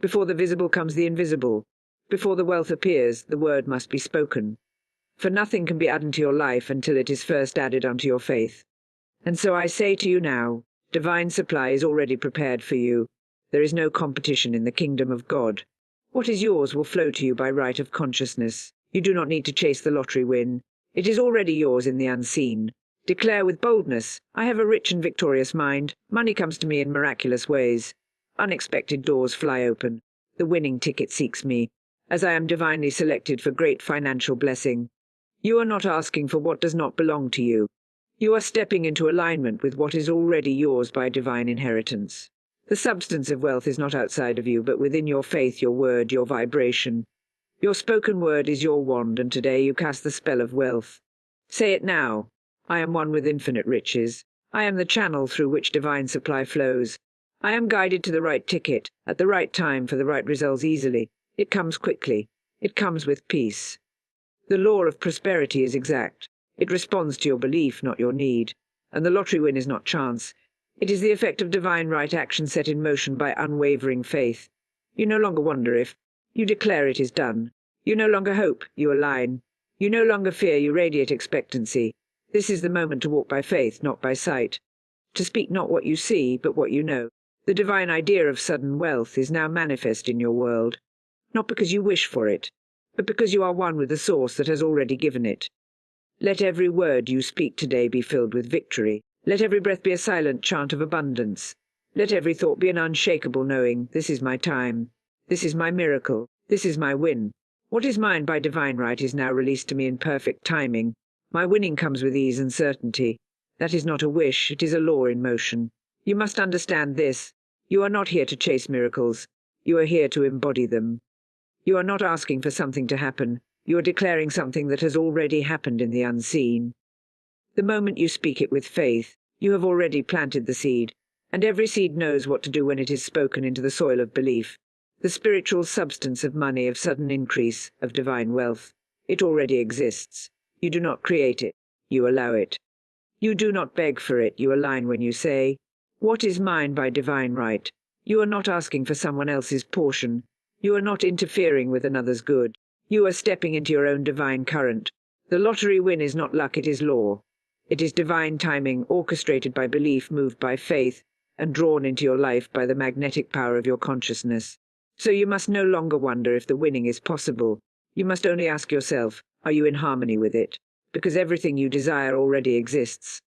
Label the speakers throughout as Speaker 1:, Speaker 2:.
Speaker 1: Before the visible comes the invisible. Before the wealth appears, the word must be spoken. For nothing can be added to your life until it is first added unto your faith. And so I say to you now, divine supply is already prepared for you. There is no competition in the kingdom of God. What is yours will flow to you by right of consciousness. You do not need to chase the lottery win. It is already yours in the unseen. Declare with boldness, I have a rich and victorious mind. Money comes to me in miraculous ways. Unexpected doors fly open. The winning ticket seeks me, as I am divinely selected for great financial blessing. You are not asking for what does not belong to you. You are stepping into alignment with what is already yours by divine inheritance. The substance of wealth is not outside of you, but within your faith, your word, your vibration. Your spoken word is your wand, and today you cast the spell of wealth. Say it now. I am one with infinite riches. I am the channel through which divine supply flows. I am guided to the right ticket, at the right time for the right results easily. It comes quickly. It comes with peace. The law of prosperity is exact. It responds to your belief, not your need. And the lottery win is not chance. It is the effect of divine right action set in motion by unwavering faith. You no longer wonder if. You declare it is done. You no longer hope, you align. You no longer fear, you radiate expectancy. This is the moment to walk by faith, not by sight. To speak not what you see, but what you know. The divine idea of sudden wealth is now manifest in your world. Not because you wish for it, but because you are one with the source that has already given it. Let every word you speak today be filled with victory. Let every breath be a silent chant of abundance. Let every thought be an unshakable knowing, this is my time. This is my miracle. This is my win. What is mine by divine right is now released to me in perfect timing. My winning comes with ease and certainty. That is not a wish, it is a law in motion. You must understand this. You are not here to chase miracles. You are here to embody them. You are not asking for something to happen. You are declaring something that has already happened in the unseen. The moment you speak it with faith, you have already planted the seed, and every seed knows what to do when it is spoken into the soil of belief. The spiritual substance of money, of sudden increase, of divine wealth. It already exists. You do not create it. You allow it. You do not beg for it. You align when you say, what is mine by divine right? You are not asking for someone else's portion. You are not interfering with another's good. You are stepping into your own divine current. The lottery win is not luck, it is law. It is divine timing, orchestrated by belief, moved by faith, and drawn into your life by the magnetic power of your consciousness. So you must no longer wonder if the winning is possible. You must only ask yourself, are you in harmony with it? Because everything you desire already exists.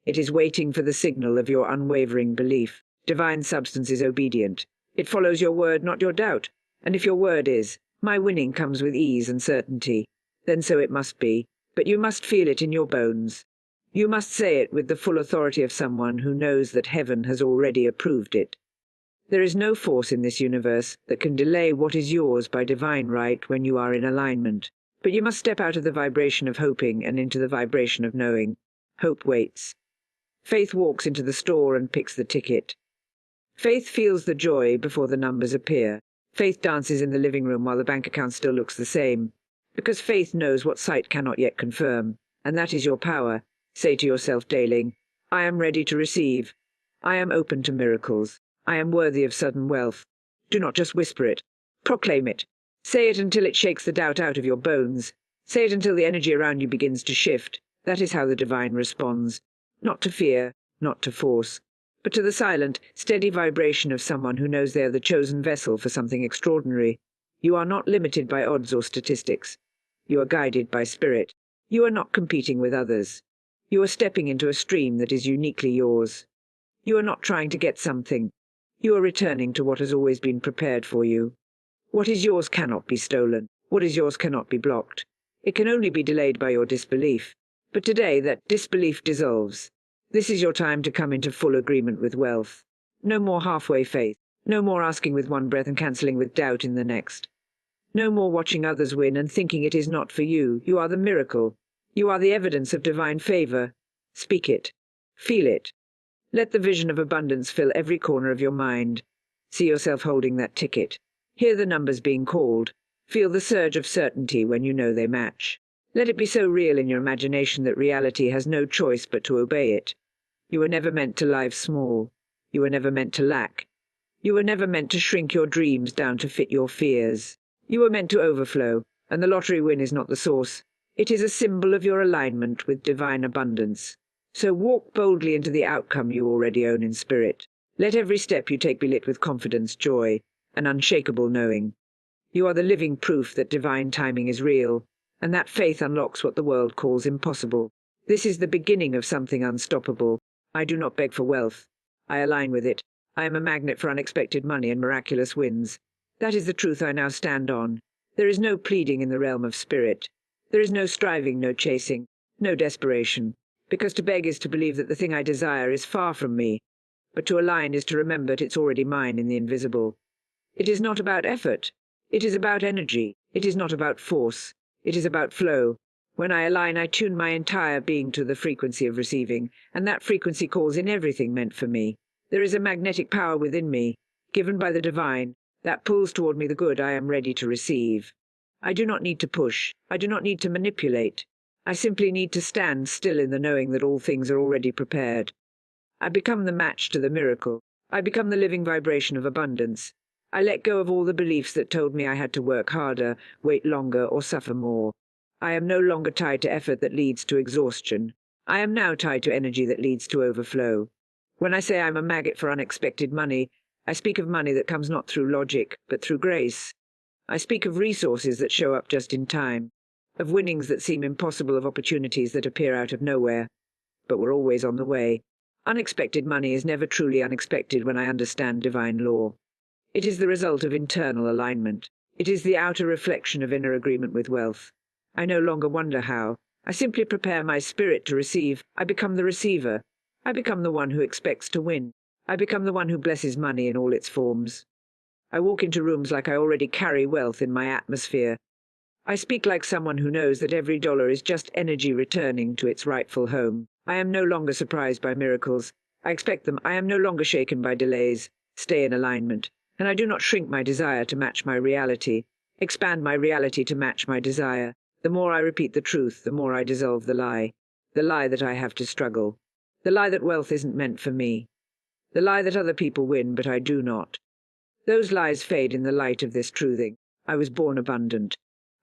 Speaker 1: It is waiting for the signal of your unwavering belief. Divine substance is obedient. It follows your word, not your doubt. And if your word is, my winning comes with ease and certainty, then so it must be. But you must feel it in your bones. You must say it with the full authority of someone who knows that heaven has already approved it. There is no force in this universe that can delay what is yours by divine right when you are in alignment. But you must step out of the vibration of hoping and into the vibration of knowing. Hope waits. Faith walks into the store and picks the ticket. Faith feels the joy before the numbers appear. Faith dances in the living room while the bank account still looks the same. Because faith knows what sight cannot yet confirm, and that is your power. Say to yourself daily, I am ready to receive. I am open to miracles. I am worthy of sudden wealth. Do not just whisper it. Proclaim it. Say it until it shakes the doubt out of your bones. Say it until the energy around you begins to shift. That is how the divine responds. Not to fear, not to force, but to the silent, steady vibration of someone who knows they are the chosen vessel for something extraordinary. You are not limited by odds or statistics. You are guided by spirit. You are not competing with others. You are stepping into a stream that is uniquely yours. You are not trying to get something. You are returning to what has always been prepared for you. What is yours cannot be stolen. What is yours cannot be blocked. It can only be delayed by your disbelief. But today that disbelief dissolves. This is your time to come into full agreement with wealth. No more halfway faith. No more asking with one breath and cancelling with doubt in the next. No more watching others win and thinking it is not for you. You are the miracle. You are the evidence of divine favor. Speak it. Feel it. Let the vision of abundance fill every corner of your mind. See yourself holding that ticket. Hear the numbers being called. Feel the surge of certainty when you know they match. Let it be so real in your imagination that reality has no choice but to obey it. You were never meant to live small. You were never meant to lack. You were never meant to shrink your dreams down to fit your fears. You were meant to overflow, and the lottery win is not the source. It is a symbol of your alignment with divine abundance. So walk boldly into the outcome you already own in spirit. Let every step you take be lit with confidence, joy, and unshakable knowing. You are the living proof that divine timing is real, and that faith unlocks what the world calls impossible. This is the beginning of something unstoppable. I do not beg for wealth. I align with it. I am a magnet for unexpected money and miraculous wins. That is the truth I now stand on. There is no pleading in the realm of spirit. There is no striving, no chasing, no desperation. Because to beg is to believe that the thing I desire is far from me. But to align is to remember that it's already mine in the invisible. It is not about effort. It is about energy. It is not about force. It is about flow. When I align, I tune my entire being to the frequency of receiving, and that frequency calls in everything meant for me. There is a magnetic power within me, given by the divine, that pulls toward me the good I am ready to receive. I do not need to push. I do not need to manipulate. I simply need to stand still in the knowing that all things are already prepared. I become the match to the miracle. I become the living vibration of abundance. I let go of all the beliefs that told me I had to work harder, wait longer, or suffer more. I am no longer tied to effort that leads to exhaustion. I am now tied to energy that leads to overflow. When I say I'm a magnet for unexpected money, I speak of money that comes not through logic, but through grace. I speak of resources that show up just in time, of winnings that seem impossible, of opportunities that appear out of nowhere, but were always on the way. Unexpected money is never truly unexpected when I understand divine law. It is the result of internal alignment. It is the outer reflection of inner agreement with wealth. I no longer wonder how. I simply prepare my spirit to receive. I become the receiver. I become the one who expects to win. I become the one who blesses money in all its forms. I walk into rooms like I already carry wealth in my atmosphere. I speak like someone who knows that every dollar is just energy returning to its rightful home. I am no longer surprised by miracles. I expect them. I am no longer shaken by delays. Stay in alignment. And I do not shrink my desire to match my reality. Expand my reality to match my desire. The more I repeat the truth, the more I dissolve the lie. The lie that I have to struggle. The lie that wealth isn't meant for me. The lie that other people win, but I do not. Those lies fade in the light of this truthing. I was born abundant.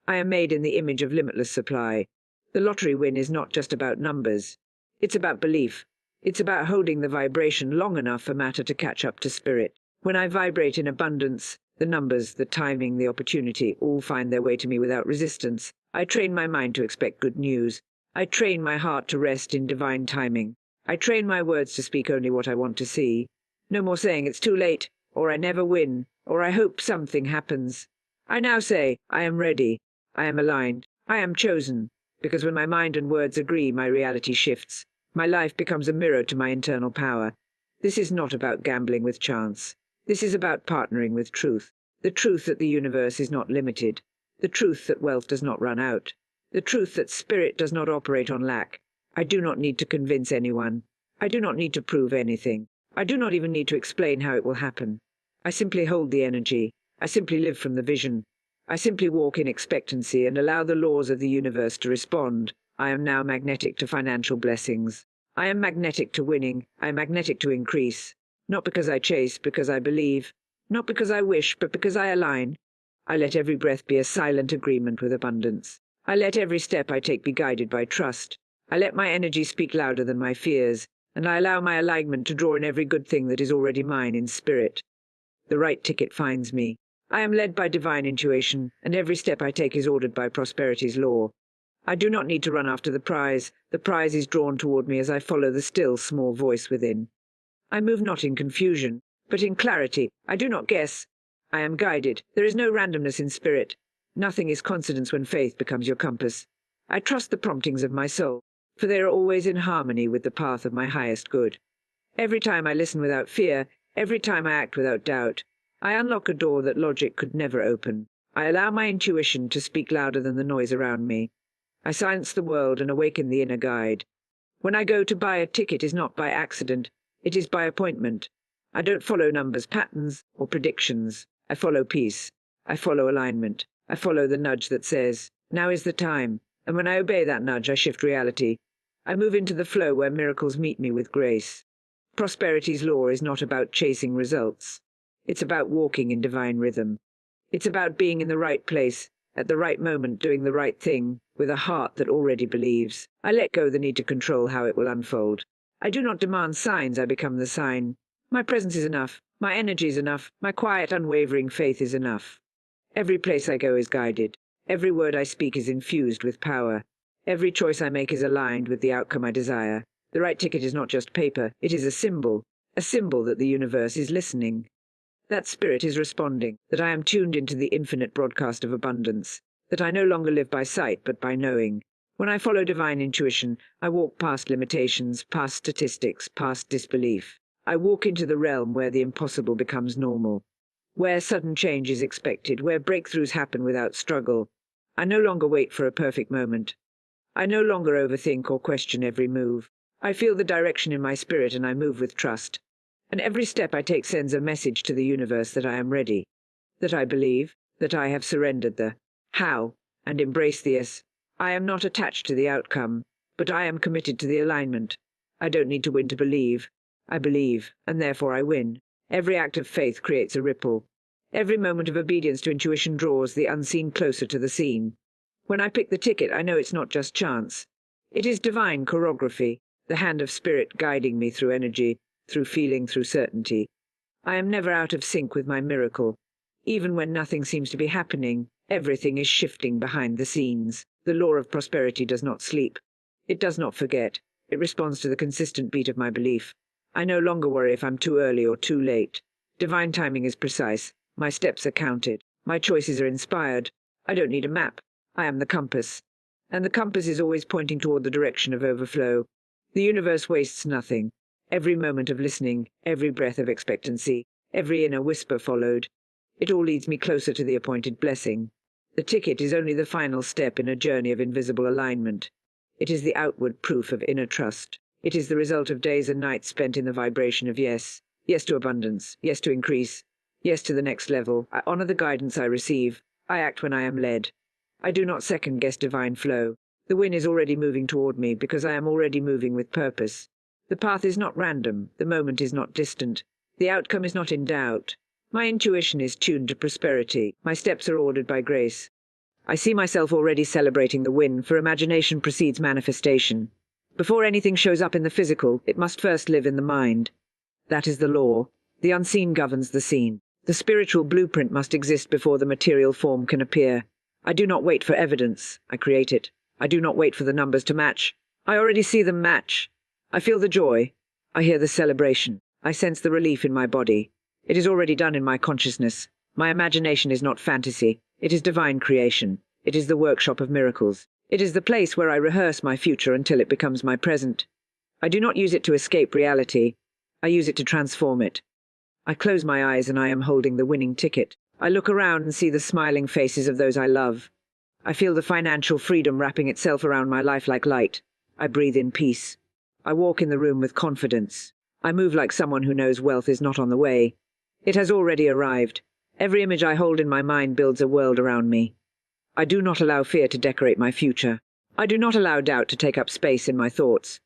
Speaker 1: I am made in the image of limitless supply. The lottery win is not just about numbers. It's about belief. It's about holding the vibration long enough for matter to catch up to spirit. When I vibrate in abundance, the numbers, the timing, the opportunity all find their way to me without resistance. I train my mind to expect good news. I train my heart to rest in divine timing. I train my words to speak only what I want to see. No more saying it's too late, or I never win, or I hope something happens. I now say, I am ready. I am aligned. I am chosen. Because when my mind and words agree, my reality shifts. My life becomes a mirror to my internal power. This is not about gambling with chance. This is about partnering with truth. The truth that the universe is not limited. The truth that wealth does not run out. The truth that spirit does not operate on lack. I do not need to convince anyone. I do not need to prove anything. I do not even need to explain how it will happen. I simply hold the energy. I simply live from the vision. I simply walk in expectancy and allow the laws of the universe to respond. I am now magnetic to financial blessings. I am magnetic to winning. I am magnetic to increase. Not because I chase, because I believe. Not because I wish, but because I align. I let every breath be a silent agreement with abundance. I let every step I take be guided by trust. I let my energy speak louder than my fears, and I allow my alignment to draw in every good thing that is already mine in spirit. The right ticket finds me. I am led by divine intuition, and every step I take is ordered by prosperity's law. I do not need to run after the prize. The prize is drawn toward me as I follow the still, small voice within. I move not in confusion, but in clarity. I do not guess. I am guided. There is no randomness in spirit. Nothing is coincidence when faith becomes your compass. I trust the promptings of my soul, for they are always in harmony with the path of my highest good. Every time I listen without fear, every time I act without doubt, I unlock a door that logic could never open. I allow my intuition to speak louder than the noise around me. I silence the world and awaken the inner guide. When I go to buy a ticket is not by accident, it is by appointment. I don't follow numbers, patterns, or predictions. I follow peace. I follow alignment. I follow the nudge that says, now is the time. And when I obey that nudge, I shift reality. I move into the flow where miracles meet me with grace. Prosperity's law is not about chasing results. It's about walking in divine rhythm. It's about being in the right place, at the right moment, doing the right thing, with a heart that already believes. I let go the need to control how it will unfold. I do not demand signs, I become the sign. My presence is enough. My energy is enough. My quiet, unwavering faith is enough. Every place I go is guided. Every word I speak is infused with power. Every choice I make is aligned with the outcome I desire. The right ticket is not just paper, it is a symbol that the universe is listening. That spirit is responding, that I am tuned into the infinite broadcast of abundance, that I no longer live by sight but by knowing. When I follow divine intuition, I walk past limitations, past statistics, past disbelief. I walk into the realm where the impossible becomes normal, where sudden change is expected, where breakthroughs happen without struggle. I no longer wait for a perfect moment. I no longer overthink or question every move. I feel the direction in my spirit and I move with trust. And every step I take sends a message to the universe that I am ready, that I believe, that I have surrendered the how and embraced the yes. I am not attached to the outcome, but I am committed to the alignment. I don't need to win to believe. I believe, and therefore I win. Every act of faith creates a ripple. Every moment of obedience to intuition draws the unseen closer to the seen. When I pick the ticket, I know it's not just chance. It is divine choreography, the hand of spirit guiding me through energy, through feeling, through certainty. I am never out of sync with my miracle. Even when nothing seems to be happening, everything is shifting behind the scenes. The law of prosperity does not sleep. It does not forget. It responds to the consistent beat of my belief. I no longer worry if I'm too early or too late. Divine timing is precise. My steps are counted. My choices are inspired. I don't need a map. I am the compass. And the compass is always pointing toward the direction of overflow. The universe wastes nothing. Every moment of listening, every breath of expectancy, every inner whisper followed. It all leads me closer to the appointed blessing. The ticket is only the final step in a journey of invisible alignment. It is the outward proof of inner trust. It is the result of days and nights spent in the vibration of yes. Yes to abundance. Yes to increase. Yes to the next level. I honor the guidance I receive. I act when I am led. I do not second-guess divine flow. The wind is already moving toward me because I am already moving with purpose. The path is not random. The moment is not distant. The outcome is not in doubt. My intuition is tuned to prosperity. My steps are ordered by grace. I see myself already celebrating the win, for imagination precedes manifestation. Before anything shows up in the physical, it must first live in the mind. That is the law. The unseen governs the seen. The spiritual blueprint must exist before the material form can appear. I do not wait for evidence. I create it. I do not wait for the numbers to match. I already see them match. I feel the joy. I hear the celebration. I sense the relief in my body. It is already done in my consciousness. My imagination is not fantasy. It is divine creation. It is the workshop of miracles. It is the place where I rehearse my future until it becomes my present. I do not use it to escape reality. I use it to transform it. I close my eyes and I am holding the winning ticket. I look around and see the smiling faces of those I love. I feel the financial freedom wrapping itself around my life like light. I breathe in peace. I walk in the room with confidence. I move like someone who knows wealth is not on the way. It has already arrived. Every image I hold in my mind builds a world around me. I do not allow fear to decorate my future. I do not allow doubt to take up space in my thoughts.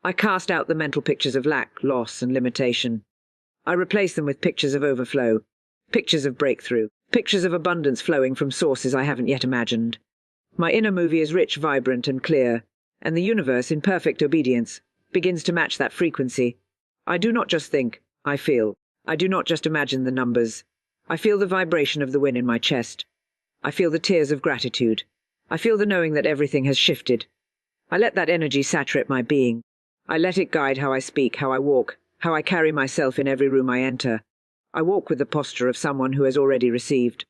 Speaker 1: I cast out the mental pictures of lack, loss, and limitation. I replace them with pictures of overflow, pictures of breakthrough, pictures of abundance flowing from sources I haven't yet imagined. My inner movie is rich, vibrant, and clear, and the universe, in perfect obedience, begins to match that frequency. I do not just think, I feel. I do not just imagine the numbers. I feel the vibration of the win in my chest. I feel the tears of gratitude. I feel the knowing that everything has shifted. I let that energy saturate my being. I let it guide how I speak, how I walk, how I carry myself in every room I enter. I walk with the posture of someone who has already received.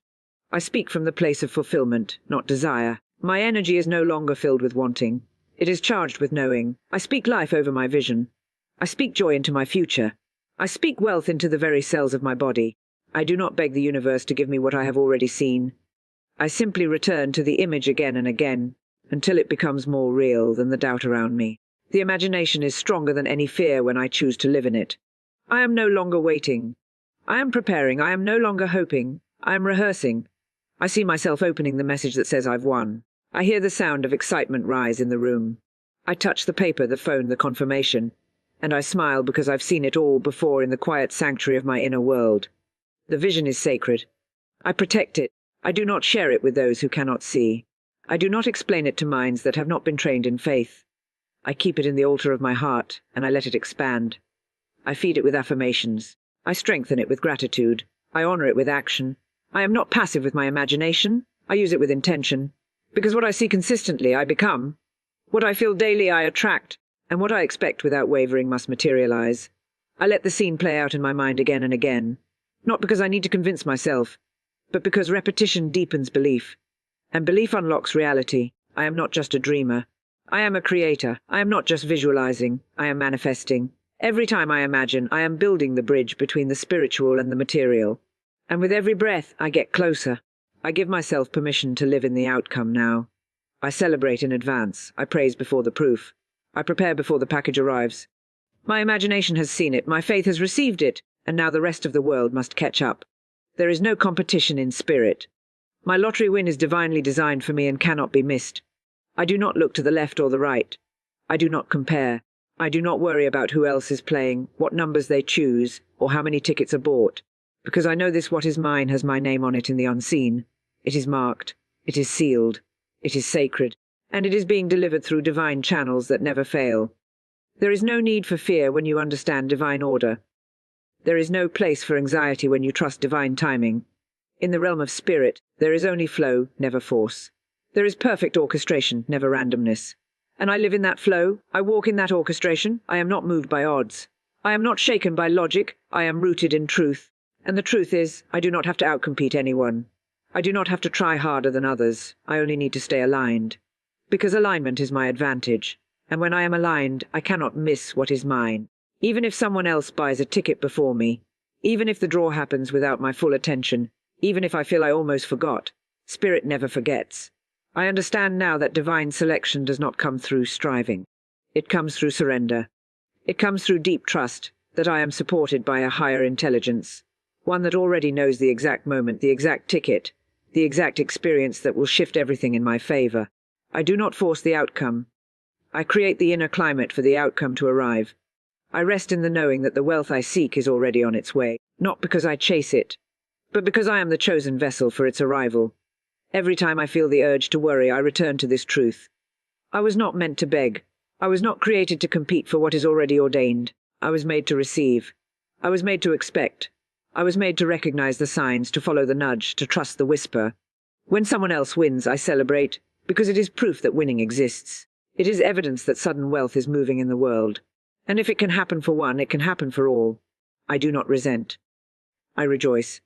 Speaker 1: I speak from the place of fulfillment, not desire. My energy is no longer filled with wanting. It is charged with knowing. I speak life over my vision. I speak joy into my future. I speak wealth into the very cells of my body. I do not beg the universe to give me what I have already seen. I simply return to the image again and again, until it becomes more real than the doubt around me. The imagination is stronger than any fear when I choose to live in it. I am no longer waiting. I am preparing. I am no longer hoping. I am rehearsing. I see myself opening the message that says I've won. I hear the sound of excitement rise in the room. I touch the paper, the phone, the confirmation, and I smile because I've seen it all before in the quiet sanctuary of my inner world. The vision is sacred. I protect it. I do not share it with those who cannot see. I do not explain it to minds that have not been trained in faith. I keep it in the altar of my heart, and I let it expand. I feed it with affirmations. I strengthen it with gratitude. I honor it with action. I am not passive with my imagination. I use it with intention. Because what I see consistently, I become. What I feel daily, I attract. And what I expect without wavering must materialize. I let the scene play out in my mind again and again. Not because I need to convince myself, but because repetition deepens belief. And belief unlocks reality. I am not just a dreamer. I am a creator. I am not just visualizing. I am manifesting. Every time I imagine, I am building the bridge between the spiritual and the material. And with every breath, I get closer. I give myself permission to live in the outcome now. I celebrate in advance. I praise before the proof. I prepare before the package arrives. My imagination has seen it. My faith has received it. And now the rest of the world must catch up. There is no competition in spirit. My lottery win is divinely designed for me and cannot be missed. I do not look to the left or the right. I do not compare. I do not worry about who else is playing, what numbers they choose, or how many tickets are bought, because I know this what is mine has my name on it in the unseen. It is marked. It is sealed. It is sacred. And it is being delivered through divine channels that never fail. There is no need for fear when you understand divine order. There is no place for anxiety when you trust divine timing. In the realm of spirit, there is only flow, never force. There is perfect orchestration, never randomness. And I live in that flow. I walk in that orchestration. I am not moved by odds. I am not shaken by logic. I am rooted in truth. And the truth is, I do not have to outcompete anyone. I do not have to try harder than others. I only need to stay aligned. Because alignment is my advantage. And when I am aligned, I cannot miss what is mine. Even if someone else buys a ticket before me, even if the draw happens without my full attention, even if I feel I almost forgot, spirit never forgets. I understand now that divine selection does not come through striving. It comes through surrender. It comes through deep trust that I am supported by a higher intelligence, one that already knows the exact moment, the exact ticket, the exact experience that will shift everything in my favor. I do not force the outcome. I create the inner climate for the outcome to arrive. I rest in the knowing that the wealth I seek is already on its way, not because I chase it, but because I am the chosen vessel for its arrival. Every time I feel the urge to worry, I return to this truth. I was not meant to beg. I was not created to compete for what is already ordained. I was made to receive. I was made to expect. I was made to recognize the signs, to follow the nudge, to trust the whisper. When someone else wins, I celebrate, because it is proof that winning exists. It is evidence that sudden wealth is moving in the world. And if it can happen for one, it can happen for all. I do not resent. I rejoice.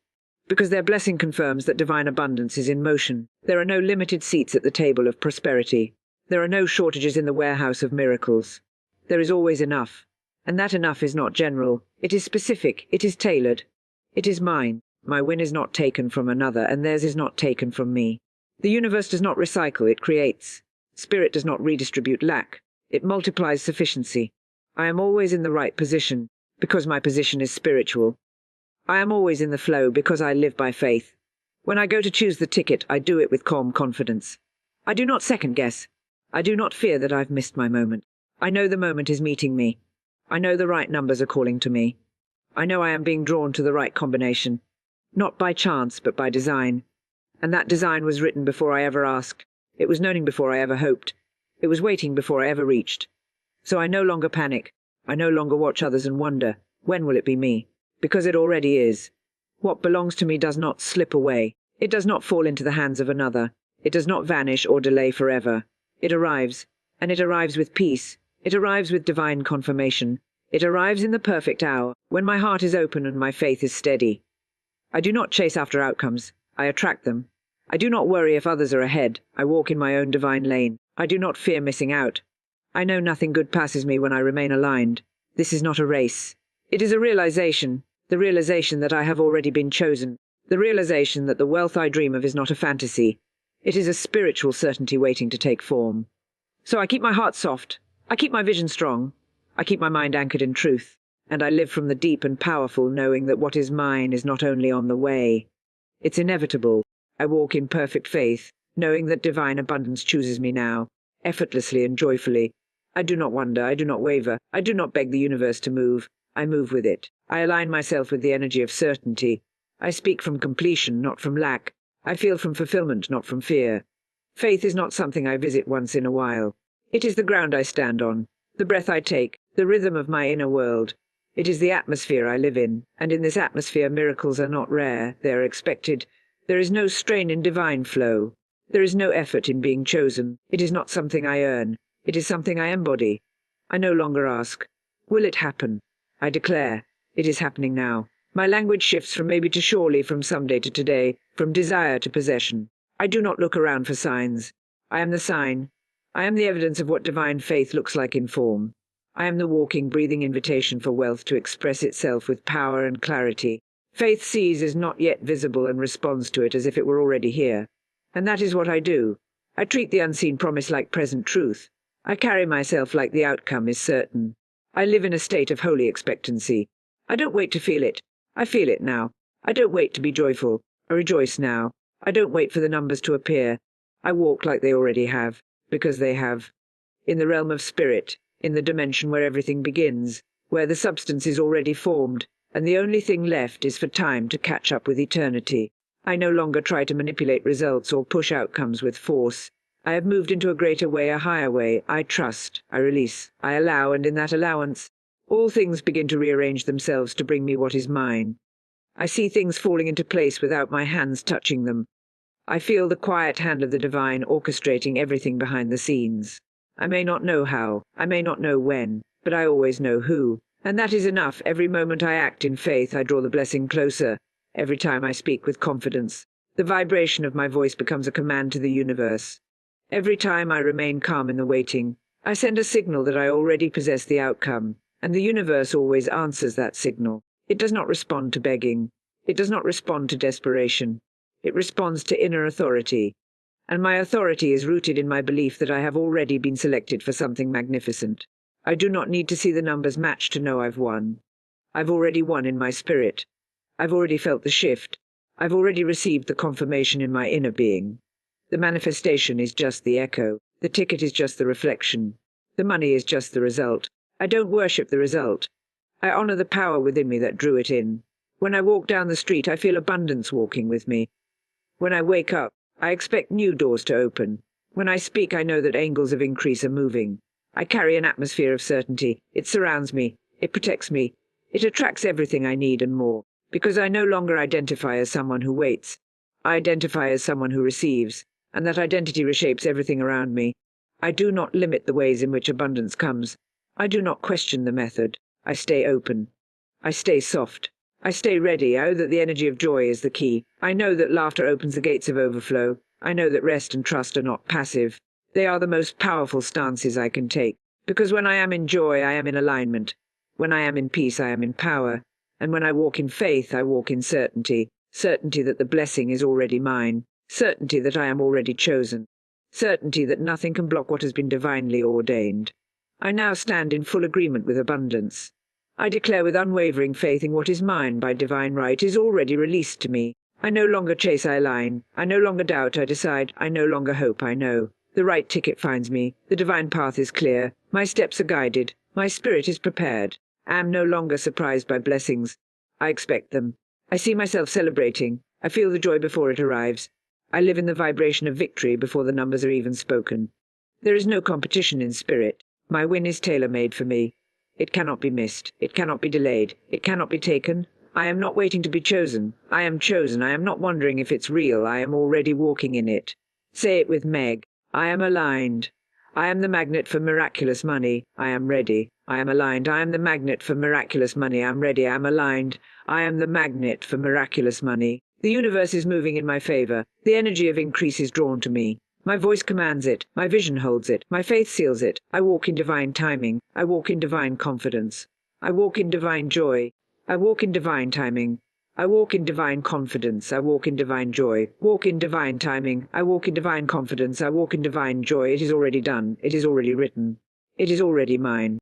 Speaker 1: Because their blessing confirms that divine abundance is in motion. There are no limited seats at the table of prosperity. There are no shortages in the warehouse of miracles. There is always enough. And that enough is not general. It is specific. It is tailored. It is mine. My win is not taken from another, and theirs is not taken from me. The universe does not recycle, it creates. Spirit does not redistribute lack. It multiplies sufficiency. I am always in the right position, because my position is spiritual. I am always in the flow because I live by faith. When I go to choose the ticket, I do it with calm confidence. I do not second guess. I do not fear that I've missed my moment. I know the moment is meeting me. I know the right numbers are calling to me. I know I am being drawn to the right combination. Not by chance, but by design. And that design was written before I ever asked. It was knowing before I ever hoped. It was waiting before I ever reached. So I no longer panic. I no longer watch others and wonder, when will it be me? Because it already is. What belongs to me does not slip away. It does not fall into the hands of another. It does not vanish or delay forever. It arrives, and it arrives with peace. It arrives with divine confirmation. It arrives in the perfect hour, when my heart is open and my faith is steady. I do not chase after outcomes. I attract them. I do not worry if others are ahead. I walk in my own divine lane. I do not fear missing out. I know nothing good passes me when I remain aligned. This is not a race. It is a realization, the realization that I have already been chosen, the realization that the wealth I dream of is not a fantasy. It is a spiritual certainty waiting to take form. So I keep my heart soft. I keep my vision strong. I keep my mind anchored in truth. And I live from the deep and powerful, knowing that what is mine is not only on the way. It's inevitable. I walk in perfect faith, knowing that divine abundance chooses me now, effortlessly and joyfully. I do not wonder. I do not waver. I do not beg the universe to move. I move with it. I align myself with the energy of certainty. I speak from completion, not from lack. I feel from fulfillment, not from fear. Faith is not something I visit once in a while. It is the ground I stand on, the breath I take, the rhythm of my inner world. It is the atmosphere I live in, and in this atmosphere miracles are not rare, they are expected. There is no strain in divine flow. There is no effort in being chosen. It is not something I earn. It is something I embody. I no longer ask, will it happen? I declare, it is happening now. My language shifts from maybe to surely, from someday to today, from desire to possession. I do not look around for signs. I am the sign. I am the evidence of what divine faith looks like in form. I am the walking, breathing invitation for wealth to express itself with power and clarity. Faith sees is not yet visible and responds to it as if it were already here. And that is what I do. I treat the unseen promise like present truth. I carry myself like the outcome is certain. I live in a state of holy expectancy. I don't wait to feel it. I feel it now. I don't wait to be joyful. I rejoice now. I don't wait for the numbers to appear. I walk like they already have, because they have. In the realm of spirit, in the dimension where everything begins, where the substance is already formed, and the only thing left is for time to catch up with eternity. I no longer try to manipulate results or push outcomes with force. I have moved into a greater way, a higher way. I trust, I release, I allow, and in that allowance, all things begin to rearrange themselves to bring me what is mine. I see things falling into place without my hands touching them. I feel the quiet hand of the divine orchestrating everything behind the scenes. I may not know how, I may not know when, but I always know who. And that is enough. Every moment I act in faith, I draw the blessing closer. Every time I speak with confidence, the vibration of my voice becomes a command to the universe. Every time I remain calm in the waiting, I send a signal that I already possess the outcome, and the universe always answers that signal. It does not respond to begging. It does not respond to desperation. It responds to inner authority. And my authority is rooted in my belief that I have already been selected for something magnificent. I do not need to see the numbers match to know I've won. I've already won in my spirit. I've already felt the shift. I've already received the confirmation in my inner being. The manifestation is just the echo. The ticket is just the reflection. The money is just the result. I don't worship the result. I honor the power within me that drew it in. When I walk down the street, I feel abundance walking with me. When I wake up, I expect new doors to open. When I speak, I know that angles of increase are moving. I carry an atmosphere of certainty. It surrounds me. It protects me. It attracts everything I need and more. Because I no longer identify as someone who waits. I identify as someone who receives, and that identity reshapes everything around me. I do not limit the ways in which abundance comes. I do not question the method. I stay open. I stay soft. I stay ready. I know that the energy of joy is the key. I know that laughter opens the gates of overflow. I know that rest and trust are not passive. They are the most powerful stances I can take. Because when I am in joy, I am in alignment. When I am in peace, I am in power. And when I walk in faith, I walk in certainty. Certainty that the blessing is already mine. Certainty that I am already chosen. Certainty that nothing can block what has been divinely ordained. I now stand in full agreement with abundance. I declare with unwavering faith in what is mine by divine right is already released to me. I no longer chase, I align. I no longer doubt, I decide. I no longer hope, I know. The right ticket finds me. The divine path is clear. My steps are guided. My spirit is prepared. I am no longer surprised by blessings. I expect them. I see myself celebrating. I feel the joy before it arrives. I live in the vibration of victory before the numbers are even spoken. There is no competition in spirit. My win is tailor-made for me. It cannot be missed. It cannot be delayed. It cannot be taken. I am not waiting to be chosen. I am chosen. I am not wondering if it's real. I am already walking in it. Say it with Meg. I am aligned. I am the magnet for miraculous money. I am ready. I am aligned. I am the magnet for miraculous money. I am ready. I am aligned. I am the magnet for miraculous money. The universe is moving in my favor. The energy of increase is drawn to me. My voice commands it. My vision holds it. My faith seals it. I walk in divine timing. I walk in divine confidence. I walk in divine joy. I walk in divine timing. I walk in divine confidence. I walk in divine joy. Walk in divine timing. I walk in divine confidence. I walk in divine joy. It is already done. It is already written. It is already mine.